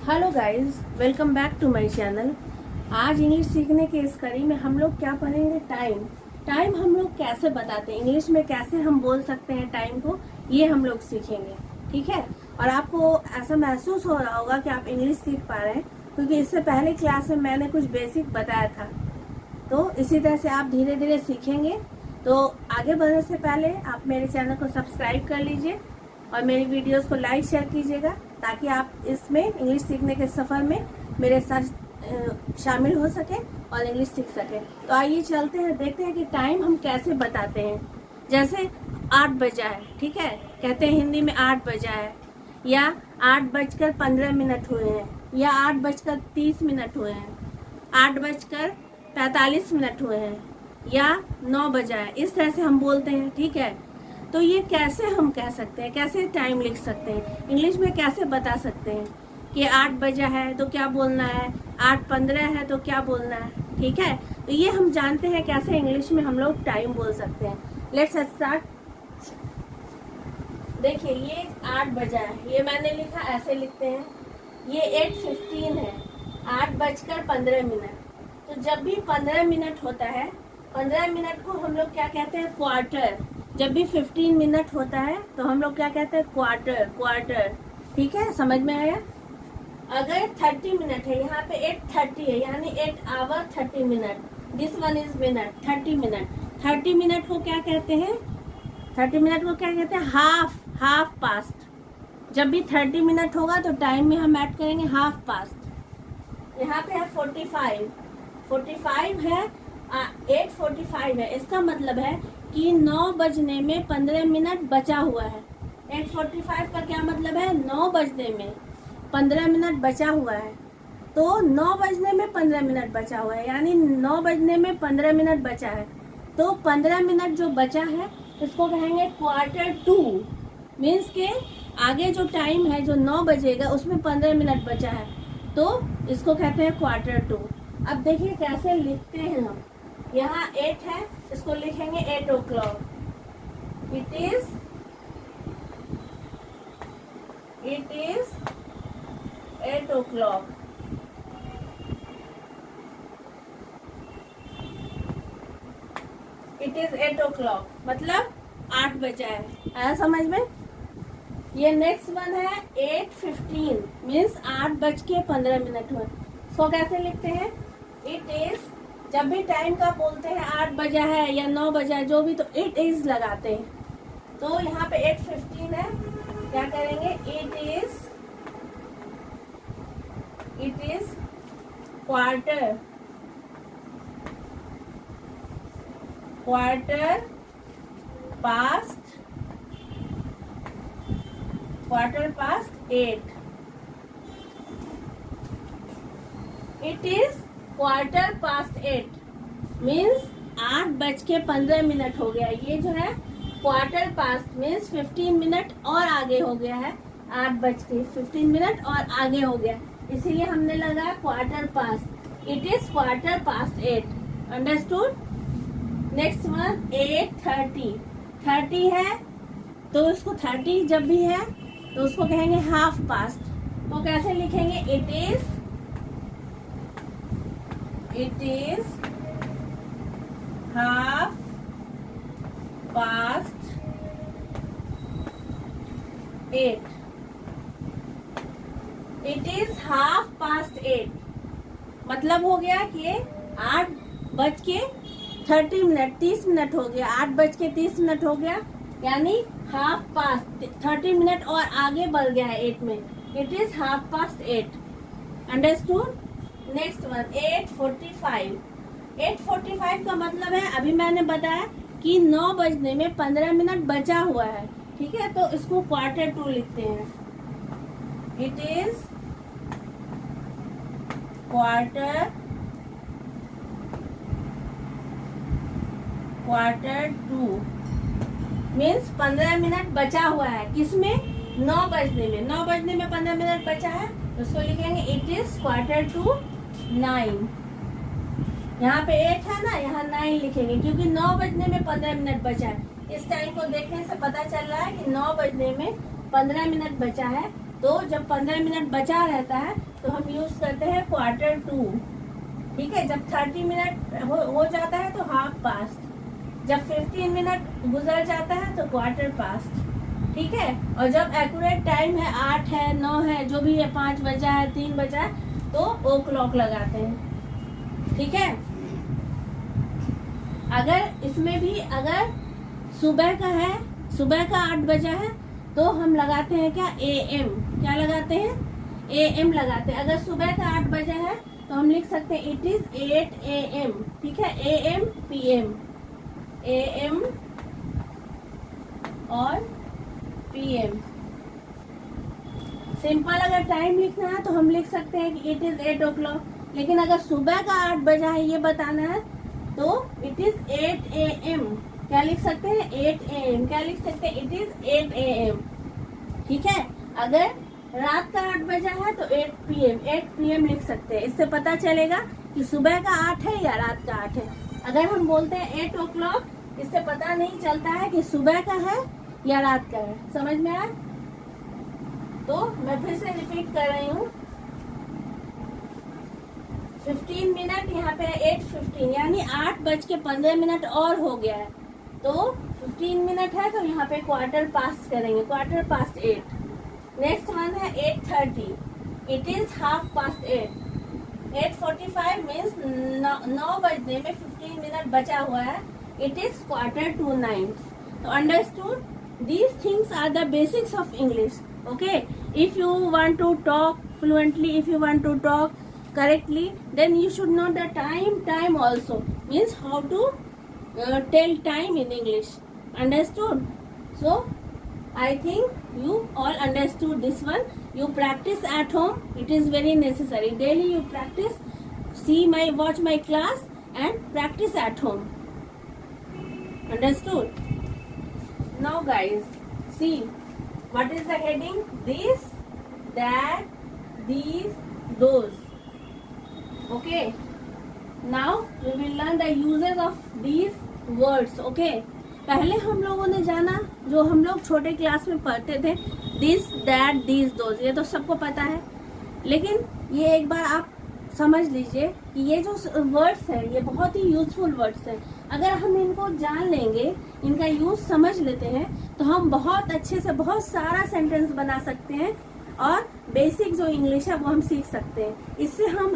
Hello guys, welcome back to my channel. आज English सीखने के इस कड़ी में हम लोग क्या पढ़ेंगे? टाइम हम लोग कैसे बताते हैं, इंग्लिश में कैसे हम बोल सकते हैं टाइम को, ये हम लोग सीखेंगे। ठीक है। और आपको ऐसा महसूस हो रहा होगा कि आप इंग्लिश सीख पा रहे हैं, क्योंकि इससे पहले क्लास में मैंने कुछ बेसिक बताया था। तो इसी तरह से आप धीरे धीरे सीखेंगे। तो आगे बढ़ने से पहले आप मेरे चैनल को सब्सक्राइब कर लीजिए और मेरी वीडियोस को लाइक शेयर कीजिएगा, ताकि आप इसमें इंग्लिश सीखने के सफ़र में मेरे साथ शामिल हो सके और इंग्लिश सीख सके। तो आइए चलते हैं, देखते हैं कि टाइम हम कैसे बताते हैं। जैसे 8 बजा है, ठीक है, कहते हैं हिंदी में 8 बजा है, या 8:15 हुए हैं, या 8:30 हुए हैं, 8:45 हुए हैं, या 9 बजा है। इस तरह से हम बोलते हैं। ठीक है। तो ये कैसे हम कह सकते हैं, कैसे टाइम लिख सकते हैं, इंग्लिश में कैसे बता सकते हैं कि 8 बजा है तो क्या बोलना है, 8:15 है तो क्या बोलना है। ठीक है। तो ये हम जानते हैं कैसे इंग्लिश में हम लोग टाइम बोल सकते हैं। Let's start. देखिए, ये 8 बजा है, ये मैंने लिखा, ऐसे लिखते हैं। ये 8:15 है, 8:15। तो जब भी 15 मिनट होता है, 15 मिनट को हम लोग क्या कहते हैं? क्वार्टर। जब भी 15 मिनट होता है तो हम लोग क्या कहते हैं? क्वार्टर। ठीक है, समझ में आया? अगर 30 मिनट है, यहाँ पे 8:30 है, यानी 8 hour 30 minute. This one is minute, 30 minute. 30 minute को क्या कहते हैं? 30 मिनट को क्या कहते हैं? Half past. जब भी 30 मिनट होगा तो टाइम में हम ऐड करेंगे हाफ पास्ट। यहाँ पे है 45 है, 8:45 है। इसका मतलब है कि 9 बजने में 15 मिनट बचा हुआ है। 8:45 का क्या मतलब है? 9 बजने में 15 मिनट बचा हुआ है। तो 9 बजने में 15 मिनट बचा हुआ है, यानी 9 बजने में 15 मिनट बचा है। तो 15 मिनट जो बचा है इसको कहेंगे Q2। मीन्स के आगे जो टाइम है, जो 9 बजेगा, उसमें 15 मिनट बचा है, तो इसको कहते हैं Q2। अब देखिए कैसे लिखते हैं हम। यहाँ 8 है, इसको लिखेंगे 8 o'clock। It is 8 o'clock। It is 8 o'clock मतलब 8 बजा है। आया समझ में? ये नेक्स्ट वन है 8:15, मीन्स 8:15 हुए। इसको कैसे लिखते हैं? इट इज, जब भी टाइम का बोलते हैं 8 बजा है या 9 बजा है, जो भी, तो इट इज लगाते हैं। तो यहाँ पे 8:15 है, क्या करेंगे? It is quarter past 8। It is Q8 means 8:15 हो गया। ये जो है क्वार्टर पास्ट मीन्स 15 मिनट और आगे हो गया है, 8:15 मिनट और आगे हो गया, इसीलिए हमने लगा quarter past. It is Q8। Understood? Next one 8:30 है, तो उसको 30 जब भी है तो उसको कहेंगे हाफ पास्ट। तो कैसे लिखेंगे? It is half past 8। It is half past 8 मतलब हो गया कि 8:30 30 मिनट हो गया, 8:30 हो गया, यानी हाफ पास्ट 30 मिनट और आगे बढ़ गया है 8 में। It is half past 8। Understood? Next one 8:45 का मतलब है, अभी मैंने बताया कि 9 बजने में 15 मिनट बचा हुआ है। ठीक है, तो इसको Q2 लिखते हैं। It is Q2 means 15 minute बचा हुआ है। किसमें? 9 बजने में। 9 बजने में 15 मिनट बचा है, उसको लिखेंगे इट इज Q2 9। यहाँ पे 8 है ना, यहाँ 9 लिखेंगे, क्योंकि 9 बजने में 15 मिनट बचा है। इस टाइम को देखने से पता चल रहा है कि 9 बजने में 15 मिनट बचा है, तो जब 15 मिनट बचा रहता है तो हम यूज करते हैं क्वार्टर टू। ठीक है, जब 30 मिनट हो जाता है तो हाफ पास्ट, जब 15 मिनट गुजर जाता है तो क्वार्टर पास्ट। ठीक है, और जब एक्यूरेट टाइम है 8 है 9 है जो भी है, 5 बजा है 3 बजा है, तो ओ क्लॉक लगाते हैं। ठीक है, अगर इसमें भी अगर सुबह का है, सुबह का 8 बजा है तो हम लगाते हैं क्या, AM। क्या लगाते हैं, AM लगाते हैं। अगर सुबह का 8 बजा है तो हम लिख सकते हैं इट इज 8 AM। ठीक है, AM PM, AM और PM। सिंपल अगर टाइम लिखना है तो हम लिख सकते हैं कि इट इज 8 o'clock। लेकिन अगर सुबह का 8 बजा है ये बताना है तो इट इज 8 AM। क्या लिख सकते हैं, 8 AM। क्या लिख सकते हैं, इट इज 8 AM। ठीक है, अगर रात का 8 बजा है तो 8 PM, 8 PM लिख सकते हैं। इससे पता चलेगा कि सुबह का 8 है या रात का 8 है। अगर हम बोलते हैं 8 o'clock, इससे पता नहीं चलता है कि सुबह का है या रात का है। समझ में आया? तो मैं फिर से रिपीट कर रही हूँ, 15 मिनट यहाँ पे 8:15, यानी 8:15 और हो गया है। तो 15 मिनट है तो यहाँ पे क्वार्टर पास्ट करेंगे, क्वार्टर पास्ट 8। नेक्स्ट वन है 8:30, it is half past 8। 8:45 means 9 बजने में 15 मिनट बचा हुआ है, इट इज क्वार्टर टू 9। तो understood, these things are the basics of English. Okay, if you want to talk fluently, if you want to talk correctly, then you should know the time also, means how to tell time in English. Understood? So I think you all understood this one. You practice at home, it is very necessary. Daily you practice, watch my class and practice at home. Understood? Now guys, see what is the heading, this, that, these, those. Okay, now we will learn the uses of these words. Okay, पहले हम लोगों ने जाना, जो हम लोग छोटे class में पढ़ते थे, this, that, these, those, ये तो सबको पता है। लेकिन ये एक बार आप समझ लीजिए कि ये जो वर्ड्स हैं ये बहुत ही यूजफुल वर्ड्स हैं। अगर हम इनको जान लेंगे, इनका यूज समझ लेते हैं, तो हम बहुत अच्छे से बहुत सारा सेंटेंस बना सकते हैं और बेसिक जो इंग्लिश है वो हम सीख सकते हैं। इससे हम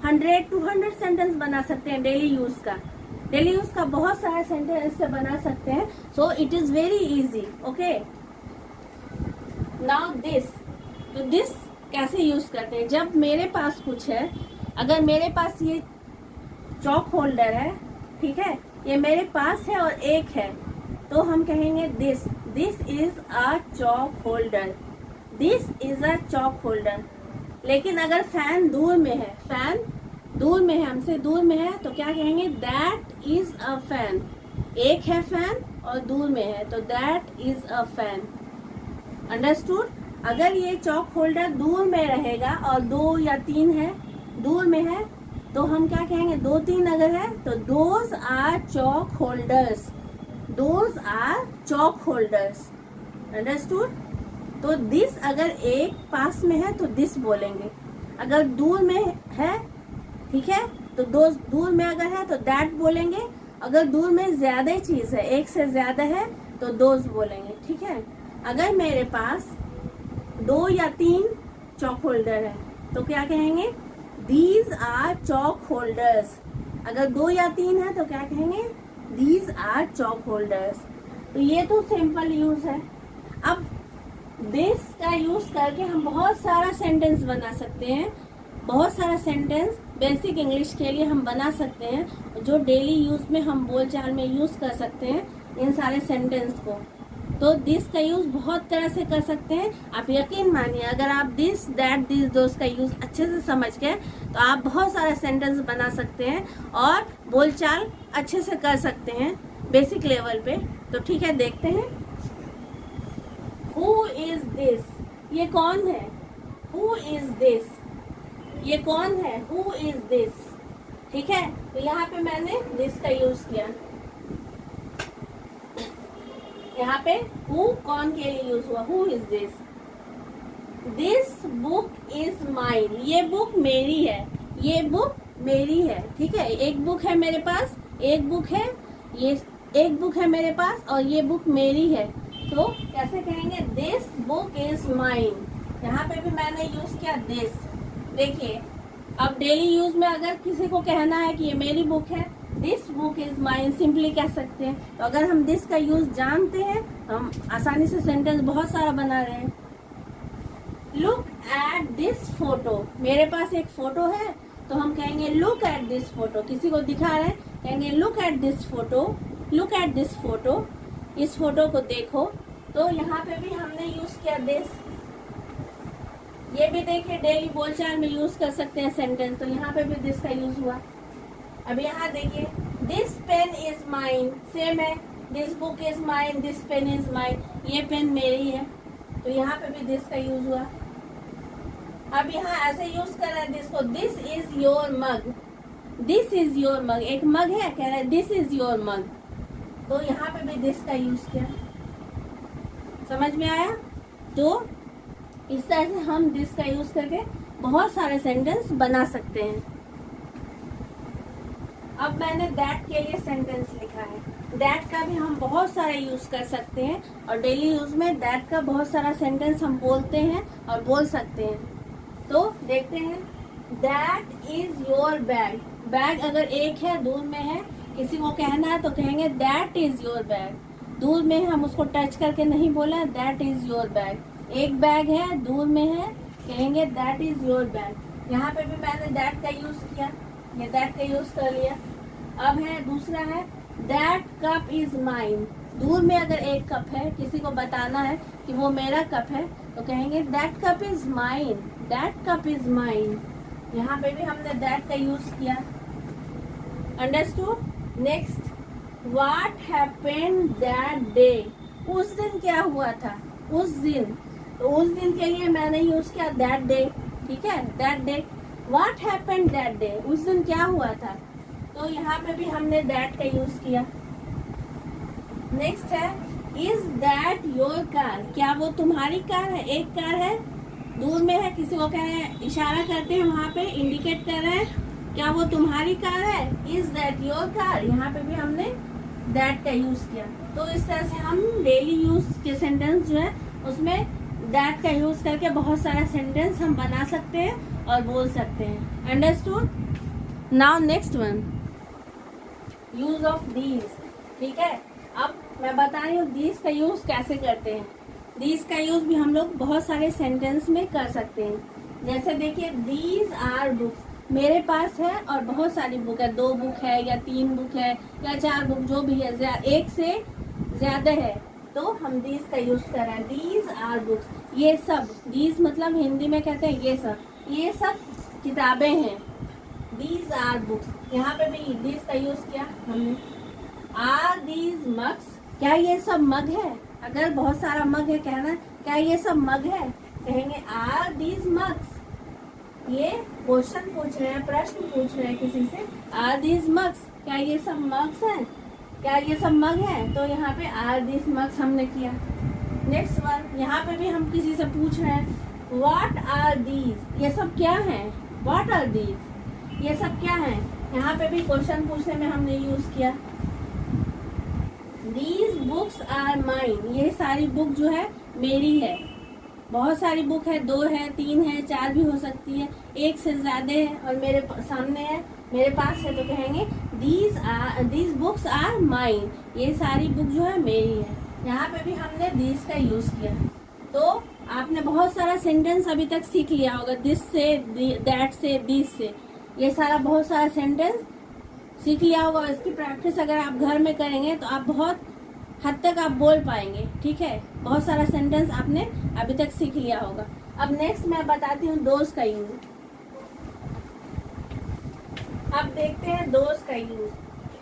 100-200 सेंटेंस बना सकते हैं डेली यूज का। डेली यूज का बहुत सारा सेंटेंस इससे बना सकते हैं। So it is very easy. Okay, now this, तो दिस कैसे यूज करते हैं, जब मेरे पास कुछ है, अगर मेरे पास ये चॉक होल्डर है, ठीक है, ये मेरे पास है और एक है, तो हम कहेंगे this is a chalk holder, this is a chalk holder. लेकिन अगर फैन दूर में है, फैन दूर में है, हमसे दूर में है, तो क्या कहेंगे, दैट इज अ फैन। एक है फैन और दूर में है, तो that is a fan. Understood? अगर ये चॉक होल्डर दूर में रहेगा और 2 या 3 है, दूर में है, तो हम क्या कहेंगे, 2-3 अगर है तो those are chalk holders, those are chalk holders. Understood? तो दिस अगर एक पास में है तो दिस बोलेंगे, अगर दूर में है, ठीक है, तो दोज दूर में अगर है तो दैट बोलेंगे, अगर दूर में ज्यादा चीज है, एक से ज्यादा है, तो दोज बोलेंगे। ठीक है, अगर मेरे पास 2 या 3 चॉक होल्डर है तो क्या कहेंगे, These are chalk holders। अगर 2 या 3 है तो क्या कहेंगे, These are chalk holders। तो ये तो सिंपल यूज है। अब this का यूज करके हम बहुत सारा सेंटेंस बना सकते हैं, बहुत सारा सेंटेंस बेसिक इंग्लिश के लिए हम बना सकते हैं, जो डेली यूज में हम बोलचाल में यूज कर सकते हैं इन सारे सेंटेंस को। तो दिस का यूज बहुत तरह से कर सकते हैं। आप यकीन मानिए, अगर आप दिस, दैट, दिस, दोस का यूज अच्छे से समझ गए तो आप बहुत सारा सेंटेंस बना सकते हैं और बोलचाल अच्छे से कर सकते हैं बेसिक लेवल पे। तो ठीक है, देखते हैं। हु इज दिस, ये कौन है, हु इज दिस, ये कौन है, हु इज दिस। ठीक है, तो यहाँ पे मैंने दिस का यूज किया। यहाँ पे हु कौन के लिए यूज हुआ, who is this. This book is mine, ये बुक मेरी है, ये बुक मेरी है, ठीक है। एक बुक है मेरे पास, एक बुक है, ये एक बुक है मेरे पास और ये बुक मेरी है। तो कैसे कहेंगे, दिस बुक इज माइन। यहाँ पे भी मैंने यूज किया दिस। देखिए अब डेली यूज में अगर किसी को कहना है कि ये मेरी बुक है, this book is mine simply कह सकते हैं। तो अगर हम दिस का यूज जानते हैं तो हम आसानी से सेंटेंस बहुत सारा बना रहे हैं। लुक एट दिस फोटो, मेरे पास एक फोटो है तो हम कहेंगे लुक एट दिस फोटो। किसी को दिखा रहे हैं, कहेंगे look at this photo, look at this photo, इस फोटो को देखो। तो यहाँ पे भी हमने यूज किया दिस। ये भी देखिए डेली बोलचाल में यूज कर सकते हैं सेंटेंस, तो यहाँ पे भी दिस का यूज हुआ। अब यहाँ देखिए this pen is mine, same है, this book is mine, this pen is mine, ये पेन मेरी है, तो यहाँ पे भी दिस का यूज हुआ। अब यहाँ ऐसे यूज कर रहे हैं दिस को, this is your mug, this is your mug, एक मग है, कह रहा है दिस इज योर मग, तो यहाँ पे भी दिस का यूज किया। समझ में आया? तो इस तरह से हम दिस का यूज करके बहुत सारे सेंटेंस बना सकते हैं। अब मैंने दैट के लिए सेंटेंस लिखा है। दैट का भी हम बहुत सारे यूज कर सकते हैं और डेली यूज में दैट का बहुत सारा सेंटेंस हम बोलते हैं और बोल सकते हैं। तो देखते हैं, that is your bag. Bag अगर एक है, दूर में है, किसी को कहना है तो कहेंगे दैट इज योर बैग। दूर में हम उसको टच करके नहीं बोले, दैट इज योर बैग। एक बैग है, दूर में है, कहेंगे दैट इज योर बैग। यहाँ पे भी मैंने दैट का यूज किया, ये दैट का यूज कर लिया। अब है दूसरा है दैट कप इज माइन। दूर में अगर एक कप है, किसी को बताना है कि वो मेरा कप है, तो कहेंगे that cup is mine, that cup is mine. यहाँ पे भी हमने दैट का यूज किया। Understood? Next, what happened that day. उस दिन क्या हुआ था, उस दिन। तो उस दिन के लिए मैंने यूज किया दैट डे, ठीक है, that day. What happened that day, उस दिन क्या हुआ था, तो यहाँ पे भी हमने दैट का यूज किया। नेक्स्ट है इज दैट योर कार, क्या वो तुम्हारी कार है। एक कार है, दूर में है, किसी को कह रहे हैं, इशारा करते हैं वहाँ पे, इंडिकेट कर रहे हैं, क्या वो तुम्हारी कार है, इज दैट योर कार। यहाँ पे भी हमने दैट का यूज किया। तो इस तरह से हम डेली यूज के सेंटेंस जो है उसमें दैट का यूज करके बहुत सारा सेंटेंस हम बना सकते हैं और बोल सकते हैं। Understood? Now next one, use of these. ठीक है, अब मैं बता रही हूँ दीज का यूज कैसे करते हैं। दीज का यूज भी हम लोग बहुत सारे सेंटेंस में कर सकते हैं। जैसे देखिए, दीज आर बुक्स, मेरे पास है और बहुत सारी बुक है, 2 बुक है या 3 बुक है या 4 बुक, जो भी है, एक से ज्यादा है, तो हम दीज का यूज कर रहे हैं। दीज आर बुक्स, ये सब, दीज मतलब हिंदी में कहते हैं ये सब किताबें हैं। दीज आर बुक्स, यहाँ पे भी दीज का यूज किया हमने। आर दीज मग्स, क्या ये सब मग है। अगर बहुत सारा मग है, कहना क्या ये सब मग है, कहेंगे आर दीज मग्स। ये क्वेश्चन पूछ रहे हैं, प्रश्न पूछ रहे हैं किसी से, आर दीज मग्स, क्या ये सब मग्स हैं, क्या ये सब मग है, तो यहाँ पे आर दीज मग्स हमने किया। नेक्स्ट वन, यहाँ पे भी हम किसी से पूछ रहे हैं, व्हाट आर दीज, ये सब क्या है, व्हाट आर दीज, ये सब क्या है। यहाँ पे भी क्वेश्चन पूछने में हमने यूज किया। दीज बुक्स आर माइन, ये सारी बुक जो है मेरी है। बहुत सारी बुक है, 2 है, 3 है, 4 भी हो सकती है, 1 से ज्यादा है और मेरे सामने है, मेरे पास है, तो कहेंगे दीज बुक्स आर माइन, ये सारी बुक जो है मेरी है। यहाँ पे भी हमने दीज का यूज किया। तो आपने बहुत सारा सेंटेंस अभी तक सीख लिया होगा, दिस से, दैट से, दिस से, ये सारा बहुत सारा सेंटेंस सीख लिया होगा। इसकी प्रैक्टिस अगर आप घर में करेंगे तो आप बहुत हद तक आप बोल पाएंगे। ठीक है, बहुत सारा सेंटेंस आपने अभी तक सीख लिया होगा। अब नेक्स्ट मैं बताती हूँ दोज का यूज। अब देखते हैं दोज का यूज।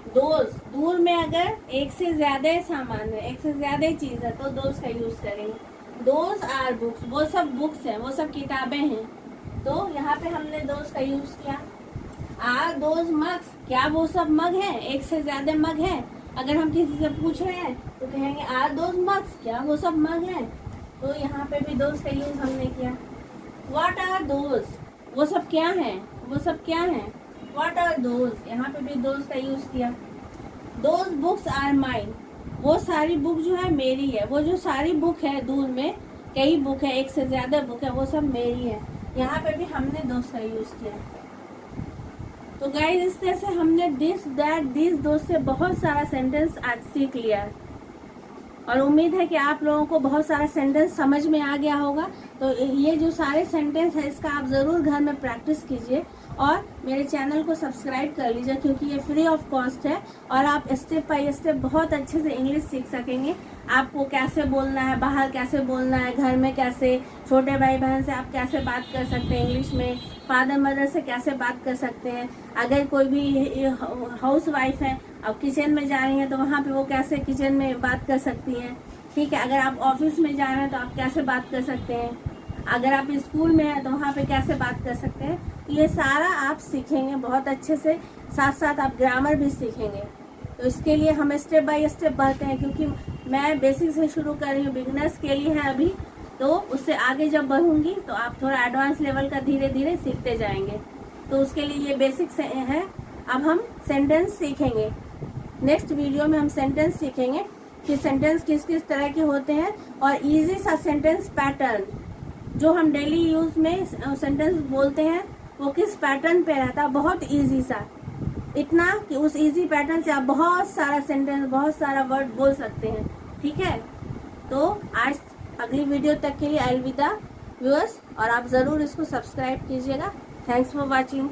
दोज, दूर में अगर एक से ज्यादा सामान है, एक से ज्यादा चीज है, तो दोज का यूज करेंगे। दोज आर बुक्स, वो सब बुक्स हैं, वो सब किताबें हैं, तो यहाँ पे हमने दोज का यूज किया। आर दोज मग्स, क्या वो सब मग हैं, एक से ज्यादा मग हैं। अगर हम किसी से पूछ रहे हैं तो कहेंगे आर दोज मग्स, क्या वो सब मग हैं। तो यहाँ पे भी दोज का यूज हमने किया। व्हाट आर दोज, वो सब क्या है, वो सब क्या है, व्हाट आर दोज, यहाँ पे भी दोज का यूज किया। दोज बुक्स आर माइन, वो सारी बुक जो है मेरी है, वो जो सारी बुक है दूर में कई बुक है, एक से ज्यादा बुक है, वो सब मेरी है। यहाँ पे भी हमने दोज का यूज किया। तो गाइस इस तरह से हमने दिस दैट दिस दोज से बहुत सारा सेंटेंस आज सीख लिया है और उम्मीद है कि आप लोगों को बहुत सारा सेंटेंस समझ में आ गया होगा। तो ये जो सारे सेंटेंस है इसका आप ज़रूर घर में प्रैक्टिस कीजिए और मेरे चैनल को सब्सक्राइब कर लीजिए क्योंकि ये फ्री ऑफ कॉस्ट है और आप स्टेप बाय स्टेप बहुत अच्छे से इंग्लिश सीख सकेंगे। आपको कैसे बोलना है, बाहर कैसे बोलना है, घर में कैसे, छोटे भाई बहन से आप कैसे बात कर सकते हैं इंग्लिश में, फादर मदर से कैसे बात कर सकते हैं, अगर कोई भी हाउस वाइफ है अब किचन में जा रही हैं तो वहाँ पे वो कैसे किचन में बात कर सकती हैं, ठीक है। अगर आप ऑफिस में जा रहे हैं तो आप कैसे बात कर सकते हैं, अगर आप स्कूल में हैं तो वहाँ पे कैसे बात कर सकते हैं। ये सारा आप सीखेंगे बहुत अच्छे से, साथ साथ आप ग्रामर भी सीखेंगे। तो इसके लिए हम स्टेप बाय स्टेप बढ़ते हैं क्योंकि मैं बेसिक से शुरू कर रही हूँ, बिगनर्स के लिए है अभी, तो उससे आगे जब बढ़ूंगी तो आप थोड़ा एडवांस लेवल का धीरे धीरे सीखते जाएंगे। तो उसके लिए ये बेसिक से है। अब हम सेंटेंस सीखेंगे, नेक्स्ट वीडियो में हम सेंटेंस सीखेंगे कि सेंटेंस किस किस तरह के होते हैं और इजी सा सेंटेंस पैटर्न जो हम डेली यूज में सेंटेंस बोलते हैं वो किस पैटर्न पे रहता है, बहुत इजी सा, इतना कि उस इजी पैटर्न से आप बहुत सारा सेंटेंस, बहुत सारा वर्ड बोल सकते हैं, ठीक है। तो आज अगली वीडियो तक के लिए अलविदा व्यूअर्स, और आप ज़रूर इसको सब्सक्राइब कीजिएगा। Thanks for watching.